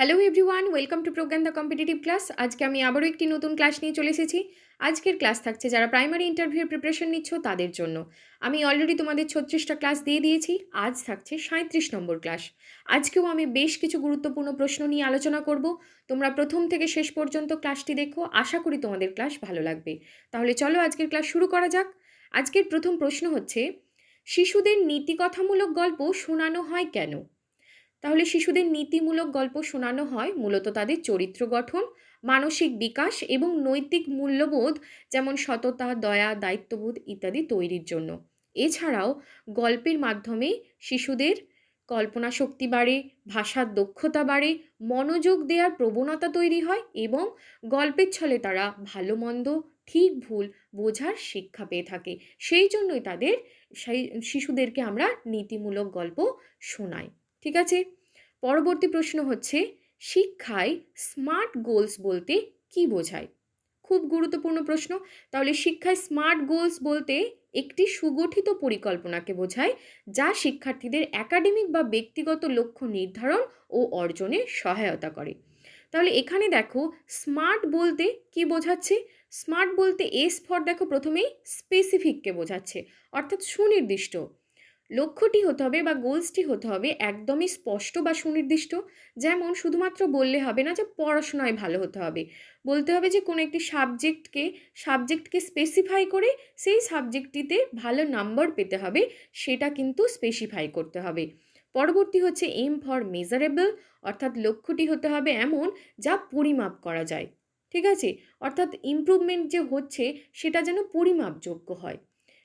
Hello everyone, welcome to Pragyan the competitive class. আজকে আমি আবারও একটি নতুন ক্লাস নিয়ে চলে এসেছি। আজকের ক্লাস থাকছে যারা প্রাইমারি ইন্টারভিউর প্রিপারেশন নিচ্ছ তাদের জন্য। আমি অলরেডি তোমাদের 36টা ক্লাস দিয়ে দিয়েছি, আজ থাকছে 37 নম্বর ক্লাস। আজকেও আমি বেশ কিছু গুরুত্বপূর্ণ প্রশ্ন নিয়ে আলোচনা করব। তোমরা প্রথম থেকে শেষ পর্যন্ত ক্লাসটি দেখো, আশা করি তোমাদের ক্লাস ভালো লাগবে। তাহলে চলো আজকের ক্লাস শুরু করা যাক। আজকের প্রথম প্রশ্ন হচ্ছে, শিশুদের নীতিকথামূলক গল্প শোনানো হয় কেন? তাহলে শিশুদের নীতিমূলক গল্প শোনানো হয় মূলত তাদের চরিত্র গঠন, মানসিক বিকাশ এবং নৈতিক মূল্যবোধ যেমন সততা, দয়া, দায়িত্ববোধ ইত্যাদি তৈরির জন্য। এছাড়াও গল্পের মাধ্যমে শিশুদের কল্পনা শক্তি বাড়ে, ভাষার দক্ষতা বাড়ে, মনোযোগ দেওয়ার প্রবণতা তৈরি হয় এবং গল্পের ছলে তারা ভালো মন্দ, ঠিক ভুল বোঝার শিক্ষা পেয়ে থাকে। সেই জন্যই সেই শিশুদেরকে আমরা নীতিমূলক গল্প শোনাই। ঠিক আছে, পরবর্তী প্রশ্ন হচ্ছে, শিক্ষায় স্মার্ট গোলস বলতে কি বোঝায়? খুব গুরুত্বপূর্ণ প্রশ্ন। তাহলে শিক্ষায় স্মার্ট গোলস বলতে একটি সুগঠিত পরিকল্পনাকে বোঝায়, যা শিক্ষার্থীদের একাডেমিক বা ব্যক্তিগত লক্ষ্য নির্ধারণ ও অর্জনে সহায়তা করে। তাহলে এখানে দেখো, স্মার্ট বলতে কি বোঝাচ্ছে? স্মার্ট বলতে এস ফর দেখো প্রথমেই স্পেসিফিককে বোঝাচ্ছে, অর্থাৎ সুনির্দিষ্ট। লক্ষ্যটি হতে হবে বা গোলসটি হতে হবে একদমই স্পষ্ট বা সুনির্দিষ্ট। যেমন শুধুমাত্র বললে হবে না যে পড়াশোনায় ভালো হতে হবে, বলতে হবে যে কোনো একটি সাবজেক্টকে স্পেসিফাই করে সেই সাবজেক্টটিতে ভালো নাম্বার পেতে হবে, সেটা কিন্তু স্পেসিফাই করতে হবে। পরবর্তী হচ্ছে এম ফর মেজারেবল, অর্থাৎ লক্ষ্যটি হতে হবে এমন যা পরিমাপ করা যায়। ঠিক আছে, অর্থাৎ ইমপ্রুভমেন্ট যে হচ্ছে সেটা যেন পরিমাপযোগ্য হয়।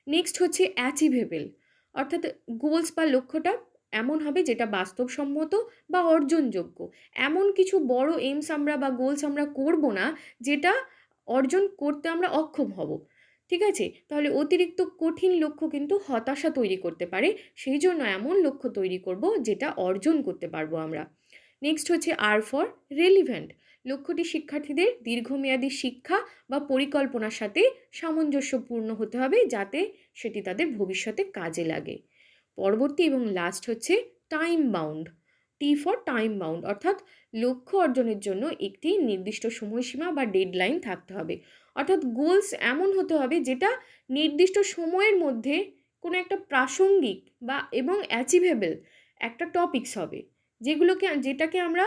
নেক্সট হচ্ছে অ্যাচিভেবল, অর্থাৎ গোলস বা লক্ষ্যটা এমন হবে যেটা বাস্তবসম্মত বা অর্জনযোগ্য। এমন কিছু বড় এইমস আমরা বা গোলস আমরা করব না যেটা অর্জন করতে আমরা অক্ষম হব। ঠিক আছে, তাহলে অতিরিক্ত কঠিন লক্ষ্য কিন্তু হতাশা তৈরি করতে পারে, সেই জন্য এমন লক্ষ্য তৈরি করব যেটা অর্জন করতে পারবো আমরা। নেক্সট হচ্ছে আর ফর রেলিভেন্ট, লক্ষ্যটি শিক্ষার্থীদের দীর্ঘমেয়াদী শিক্ষা বা পরিকল্পনার সাথে সামঞ্জস্যপূর্ণ হতে হবে, যাতে সেটি তাদের ভবিষ্যতে কাজে লাগে। পরবর্তী এবং লাস্ট হচ্ছে time bound, T for time bound, অর্থাৎ লক্ষ্য অর্জনের জন্য একটি নির্দিষ্ট সময়সীমা বা ডেডলাইন থাকতে হবে। অর্থাৎ গোলস এমন হতে হবে যেটা নির্দিষ্ট সময়ের মধ্যে কোনো একটা প্রাসঙ্গিক বা এবং অ্যাচিভেবল একটা টপিকস হবে, যেটাকে আমরা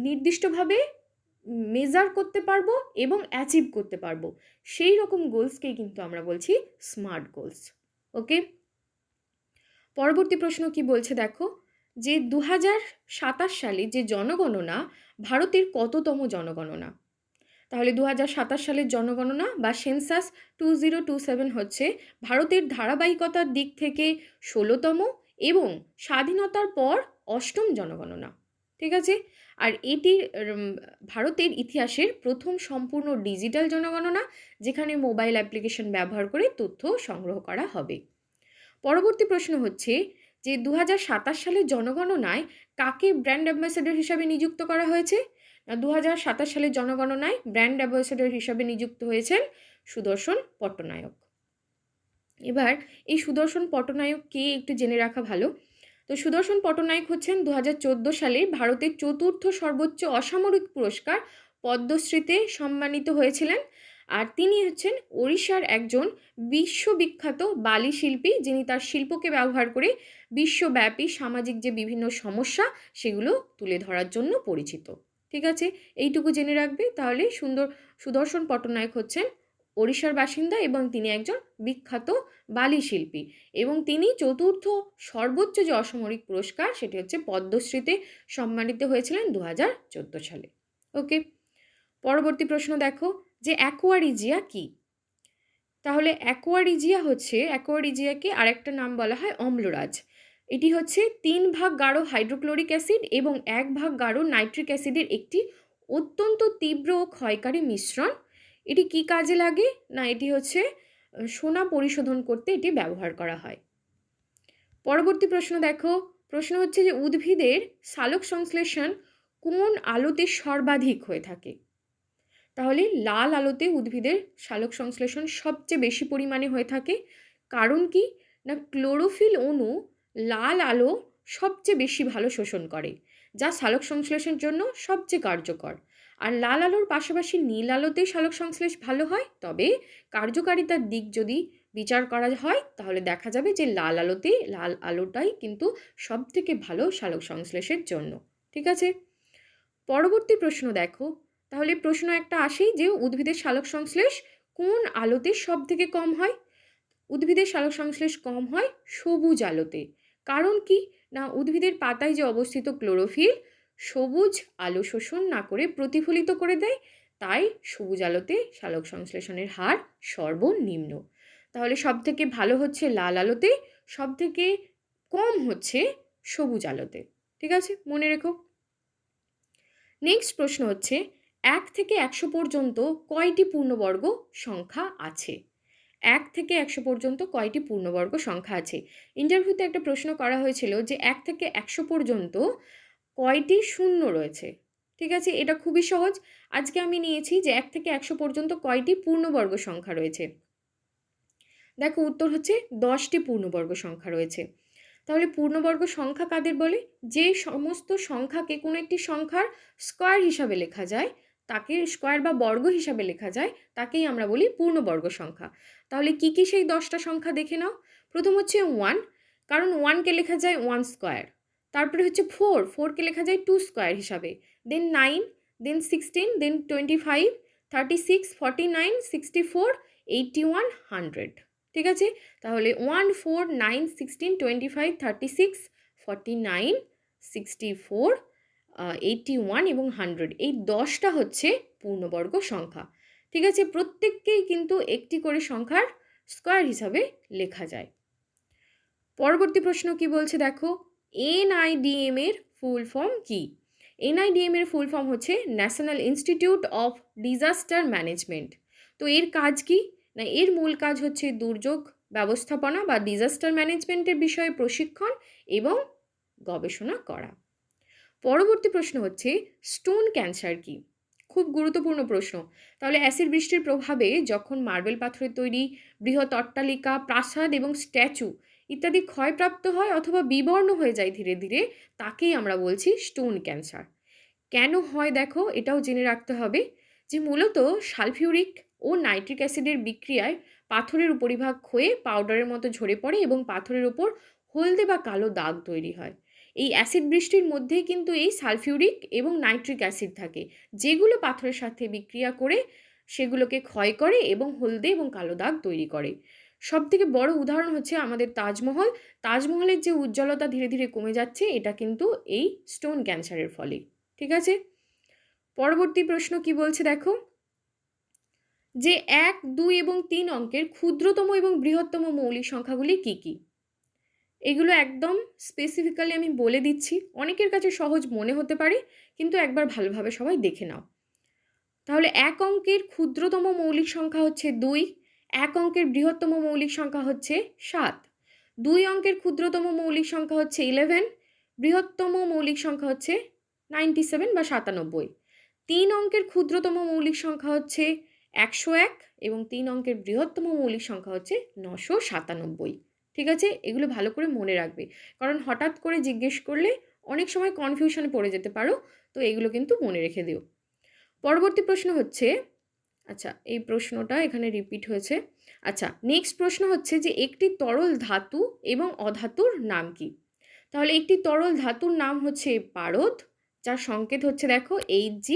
নির্দিষ্টভাবে মেজার করতে পারবো এবং অ্যাচিভ করতে পারবো। সেই রকম গোলসকেই কিন্তু আমরা বলছি স্মার্ট গোলস। ওকে, পরবর্তী প্রশ্ন কি বলছে দেখো, যে 2027 সালে যে জনগণনা ভারতের কততম জনগণনা? তাহলে 2027 সালের জনগণনা বা সেন্সাস 2027 হচ্ছে ভারতের ধারাবাহিকতার দিক থেকে 16তম এবং স্বাধীনতার পর 8ম জনগণনা। ঠিক আছে, আর এটি ভারতের ইতিহাসের প্রথম সম্পূর্ণ ডিজিটাল জনগণনা, যেখানে মোবাইল অ্যাপ্লিকেশন ব্যবহার করে তথ্য সংগ্রহ করা হবে। পরবর্তী প্রশ্ন হচ্ছে যে 2027 সালের জনগণনায় কাকে ব্র্যান্ড অ্যাম্বাসেডর হিসাবে নিযুক্ত করা হয়েছে? 2027 সালের জনগণনায় ব্র্যান্ড অ্যাম্বাসেডর হিসাবে নিযুক্ত হয়েছেন সুদর্শন পট্টনায়ক। এবার এই সুদর্শন পট্টনায়ক কে একটু জেনে রাখা ভালো। তো সুদর্শন পট্টনায়ক হচ্ছেন 2014 সালে ভারতের চতুর্থ সর্বোচ্চ অসামরিক পুরস্কার পদ্মশ্রীতে সম্মানিত হয়েছিলেন। আর তিনি হচ্ছেন ওড়িশার একজন বিশ্ববিখ্যাত বালি শিল্পী, যিনি তার শিল্পকে ব্যবহার করে বিশ্বব্যাপী সামাজিক যে বিভিন্ন সমস্যা সেগুলো তুলে ধরার জন্য পরিচিত। ঠিক আছে, এইটুকু জেনে রাখবে। তাহলে সুদর্শন পট্টনায়ক হচ্ছেন ওড়িশার বাসিন্দা এবং তিনি একজন বিখ্যাত বালি শিল্পী, এবং তিনি চতুর্থ সর্বোচ্চ যে অসামরিক পুরস্কার সেটি হচ্ছে পদ্মশ্রীতে সম্মানিত হয়েছিলেন 2014 সালে। ওকে, পরবর্তী প্রশ্ন দেখো, যে অ্যাকোয়ারিজিয়া কি? তাহলে অ্যাকোয়ারিজিয়াকে আরেকটা নাম বলা হয় অম্লরাজ। এটি হচ্ছে 3 ভাগ গাঢ় হাইড্রোক্লোরিক অ্যাসিড এবং 1 ভাগ গাঢ় নাইট্রিক অ্যাসিডের একটি অত্যন্ত তীব্র ও ক্ষয়কারী মিশ্রণ। এটি কি কাজে লাগে না, এটি হচ্ছে সোনা পরিশোধন করতে এটি ব্যবহার করা হয়। পরবর্তী প্রশ্ন দেখো, প্রশ্ন হচ্ছে যে উদ্ভিদের সালোক সংশ্লেষণ কোন আলোতে সর্বাধিক হয়ে থাকে? তাহলে লাল আলোতে উদ্ভিদের সালোক সংশ্লেষণ সবচেয়ে বেশি পরিমাণে হয়ে থাকে। কারণ কি না, ক্লোরোফিল অণু লাল আলো সবচেয়ে বেশি ভালো শোষণ করে, যা সালোক সংশ্লেষের জন্য সবচেয়ে কার্যকর। আর লাল আলোর পাশাপাশি নীল আলোতেই সালোক সংশ্লেষ ভালো হয়, তবে কার্যকারিতার দিক যদি বিচার করা হয় তাহলে দেখা যাবে যে লাল আলোটাই কিন্তু সবথেকে ভালো সালোক সংশ্লেষের জন্য। ঠিক আছে, পরবর্তী প্রশ্ন দেখো। তাহলে প্রশ্ন একটা আসেই যে উদ্ভিদের সালোক সংশ্লেষ কোন আলোতে সব থেকে কম হয়? উদ্ভিদের সালোক সংশ্লেষ কম হয় সবুজ আলোতে। কারণ কি না, উদ্ভিদের পাতায় যে অবস্থিত ক্লোরোফিল সবুজ আলো শোষণ না করে প্রতিফলিত করে দেয়, তাই সবুজ আলোতে সালোক সংশ্লেষণের হার সর্বনিম্ন। তাহলে সব থেকে ভালো হচ্ছে লাল আলোতে, সব থেকে কম হচ্ছে সবুজ আলোতে। ঠিক আছে, মনে রেখো। নেক্সট প্রশ্ন হচ্ছে 1 থেকে 100 পর্যন্ত কয়টি পূর্ণবর্গ সংখ্যা আছে? 1 থেকে 100 পর্যন্ত কয়টি পূর্ণবর্গ সংখ্যা আছে? ইন্টারভিউতে একটা প্রশ্ন করা হয়েছিল যে 1 থেকে 100 পর্যন্ত কয়টি শূন্য রয়েছে। ঠিক আছে, এটা খুবই সহজ। আজকে আমি নিয়েছি যে 1 থেকে 100 পর্যন্ত কয়টি পূর্ণবর্গ সংখ্যা রয়েছে। দেখো উত্তর হচ্ছে 10টি পূর্ণবর্গ সংখ্যা রয়েছে। তাহলে পূর্ণবর্গ সংখ্যা কাদের বলে? যে সমস্ত সংখ্যাকে কোনো একটি সংখ্যার স্কয়ার হিসাবে লেখা যায়, তাকে স্কয়ার বা বর্গ হিসাবে লেখা যায়, তাকেই আমরা বলি পূর্ণবর্গ সংখ্যা। তাহলে কি কি সেই 10টা সংখ্যা দেখে নাও। প্রথম হচ্ছে 1, কারণ 1কে লেখা যায় 1 স্কয়ার। তারপরে হচ্ছে 4কে লেখা যায় 2 স্কয়ার হিসাবে। দেন 9, দেন 16, দেন 25, 36, 49, 64, 81, 100। ঠিক আছে, তাহলে 1, 4, 9, 16, 25, 36, 49, 64, 81 এবং 100, এই 10টা হচ্ছে পূর্ণবর্গ সংখ্যা। ঠিক আছে, প্রত্যেককেই কিন্তু একটি করে সংখ্যার স্কয়ার হিসাবে লেখা যায়। পরবর্তী প্রশ্ন কি বলছে দেখো, NIDM এর ফুল ফর্ম কি? NIDM এর ফুল ফর্ম হচ্ছে national institute of disaster management. তো এর কাজ কি না, এর মূল কাজ হচ্ছে দুর্যোগ ব্যবস্থাপনা বা ডিজাস্টার ম্যানেজমেন্টের বিষয়ে প্রশিক্ষণ এবং গবেষণা করা। পরবর্তী প্রশ্ন হচ্ছে স্টোন ক্যান্সার কি? খুব গুরুত্বপূর্ণ প্রশ্ন। তাহলে অ্যাসিড বৃষ্টির প্রভাবে যখন মার্বেল পাথরের তৈরি বৃহৎ অট্টালিকা, প্রাসাদ এবং স্ট্যাচু ইত্যাদি ক্ষয়প্রাপ্ত হয় অথবা বিবর্ণ হয়ে যায় ধীরে ধীরে, তাকেই আমরা বলছি স্টোন ক্যান্সার। কেন হয় দেখো, এটাও জেনে রাখতে হবে যে মূলত সালফিউরিক ও নাইট্রিক অ্যাসিডের বিক্রিয়ায় পাথরের উপরিভাগ ক্ষয়ে পাউডারের মতো ঝরে পড়ে এবং পাথরের ওপর হলদে বা কালো দাগ তৈরি হয়। এই অ্যাসিড বৃষ্টির মধ্যেই কিন্তু এই সালফিউরিক এবং নাইট্রিক অ্যাসিড থাকে, যেগুলো পাথরের সাথে বিক্রিয়া করে সেগুলোকে ক্ষয় করে এবং হলদে এবং কালো দাগ তৈরি করে। সবথেকে বড় উদাহরণ হচ্ছে আমাদের তাজমহল। তাজমহলের যে উজ্জ্বলতা ধীরে ধীরে কমে যাচ্ছে, এটা কিন্তু এই স্টোন ক্যান্সারের ফলে। ঠিক আছে, পরবর্তী প্রশ্ন কি বলছে দেখো, যে 1, 2 এবং 3 অঙ্কের ক্ষুদ্রতম এবং বৃহত্তম মৌলিক সংখ্যাগুলি কি কি? এগুলো একদম স্পেসিফিক্যালি আমি বলে দিচ্ছি, অনেকের কাছে সহজ মনে হতে পারে, কিন্তু একবার ভালোভাবে সবাই দেখে নাও। তাহলে 1 অঙ্কের ক্ষুদ্রতম মৌলিক সংখ্যা হচ্ছে 2, 1 অঙ্কের বৃহত্তম মৌলিক সংখ্যা হচ্ছে 7, 2 অঙ্কের ক্ষুদ্রতম মৌলিক সংখ্যা হচ্ছে 11, বৃহত্তম মৌলিক সংখ্যা হচ্ছে 97 বা 97, 3 অঙ্কের ক্ষুদ্রতম মৌলিক সংখ্যা হচ্ছে 101 এবং 3 অঙ্কের বৃহত্তম মৌলিক সংখ্যা হচ্ছে 997। ঠিক আছে, এগুলো ভালো করে মনে রাখবে, কারণ হঠাৎ করে জিজ্ঞেস করলে অনেক সময় কনফিউশনে পড়ে যেতে পারো, তো এগুলো কিন্তু মনে রেখে দিও। পরবর্তী প্রশ্ন হচ্ছে, আচ্ছা এই প্রশ্নটা এখানে রিপিট হয়েছে। আচ্ছা, নেক্সট প্রশ্ন হচ্ছে যে একটি তরল ধাতু এবং অধাতুর নাম কি? তাহলে একটি তরল ধাতুর নাম হচ্ছে পারদ, যার সংকেত হচ্ছে দেখো Hg,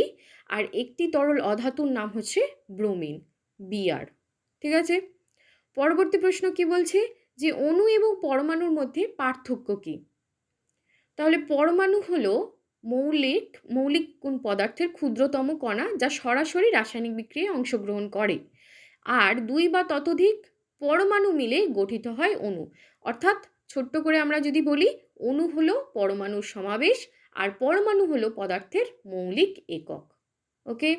আর একটি তরল অধাতুর নাম হচ্ছে ব্রোমিন, Br। ঠিক আছে, পরবর্তী প্রশ্ন কি বলছে যে অণু এবং পরমাণুর মধ্যে পার্থক্য কি? তাহলে পরমাণু হলো মৌলিক কোন পদার্থের ক্ষুদ্রতম কণা যা সরাসরি রাসায়নিক বিক্রিয়ায় অংশগ্রহণ করে, আর 2 বা ততোধিক পরমাণু মিলে গঠিত হয় অণু। অর্থাৎ ছোট্ট করে আমরা যদি বলি, অণু হলো পরমাণুর সমাবেশ, আর পরমাণু হলো পদার্থের মৌলিক একক। ওকে,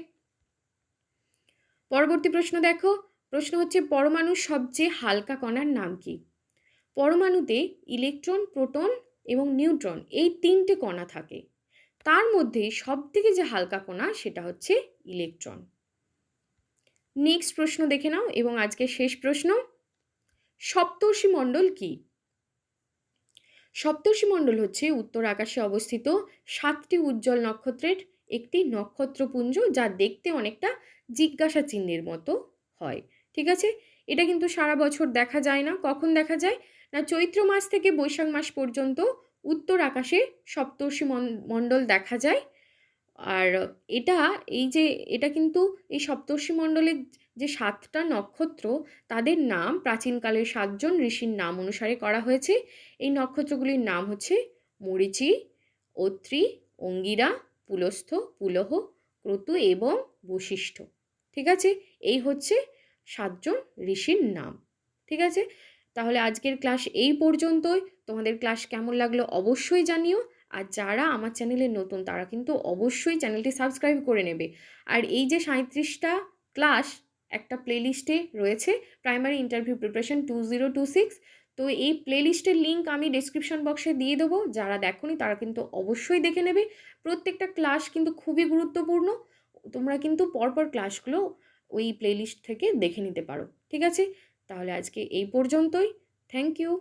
পরবর্তী প্রশ্ন দেখো। প্রশ্ন হচ্ছে পরমাণুর সবচেয়ে হালকা কণার নাম কি? পরমাণুতে ইলেকট্রন, প্রোটন এবং নিউট্রন এই 3টে কণা থাকে, তার মধ্যে সবথেকে যে হালকা কণা সেটা হচ্ছে ইলেকট্রন। নেক্সট প্রশ্ন দেখে নাও এবং আজকে শেষ প্রশ্ন, সপ্তর্ষি মণ্ডল কি? সপ্তর্ষিমণ্ডল হচ্ছে উত্তর আকাশে অবস্থিত 7টি উজ্জ্বল নক্ষত্রের একটি নক্ষত্রপুঞ্জ, যা দেখতে অনেকটা জিজ্ঞাসা চিহ্নের মতো হয়। ঠিক আছে? এটা কিন্তু সারা বছর দেখা যায় না। কখন দেখা যায়? না, চৈত্র মাস থেকে বৈশাখ মাস পর্যন্ত উত্তর আকাশে মণ্ডল দেখা যায়। আর এটা এই যে এটা কিন্তু এই সপ্তর্ষিমণ্ডলের যে 7টা নক্ষত্র, তাদের নাম প্রাচীনকালের 7 জন ঋষির নাম অনুসারে করা হয়েছে। এই নক্ষত্রগুলির নাম হচ্ছে মরীচি, অত্রি, অঙ্গিরা, পুলস্থ, পুলহ, ক্রতু এবং বশিষ্ঠ। ঠিক আছে? এই হচ্ছে 7 জন ঋষির নাম। ঠিক আছে? তাহলে আজকের ক্লাস এই পর্যন্তই। তোমাদের ক্লাস কেমন লাগলো অবশ্যই জানিও। আর যারা আমার চ্যানেলে নতুন তারা কিন্তু অবশ্যই চ্যানেলটি সাবস্ক্রাইব করে নেবে। আর এই যে 37টা ক্লাস একটা প্লেলিস্টে রয়েছে, প্রাইমারি ইন্টারভিউ প্রিপারেশন 2026, তো এই প্লেলিস্টের লিঙ্ক আমি ডেসক্রিপশন বক্সে দিয়ে দেবো। যারা দেখোনি তারা কিন্তু অবশ্যই দেখে নেবে। প্রত্যেকটা ক্লাস কিন্তু খুবই গুরুত্বপূর্ণ। তোমরা কিন্তু পরপর ক্লাসগুলো ওই প্লেলিস্ট থেকে দেখে নিতে পারো। ঠিক আছে? তাহলে আজকে এই পর্যন্তই। Thank you.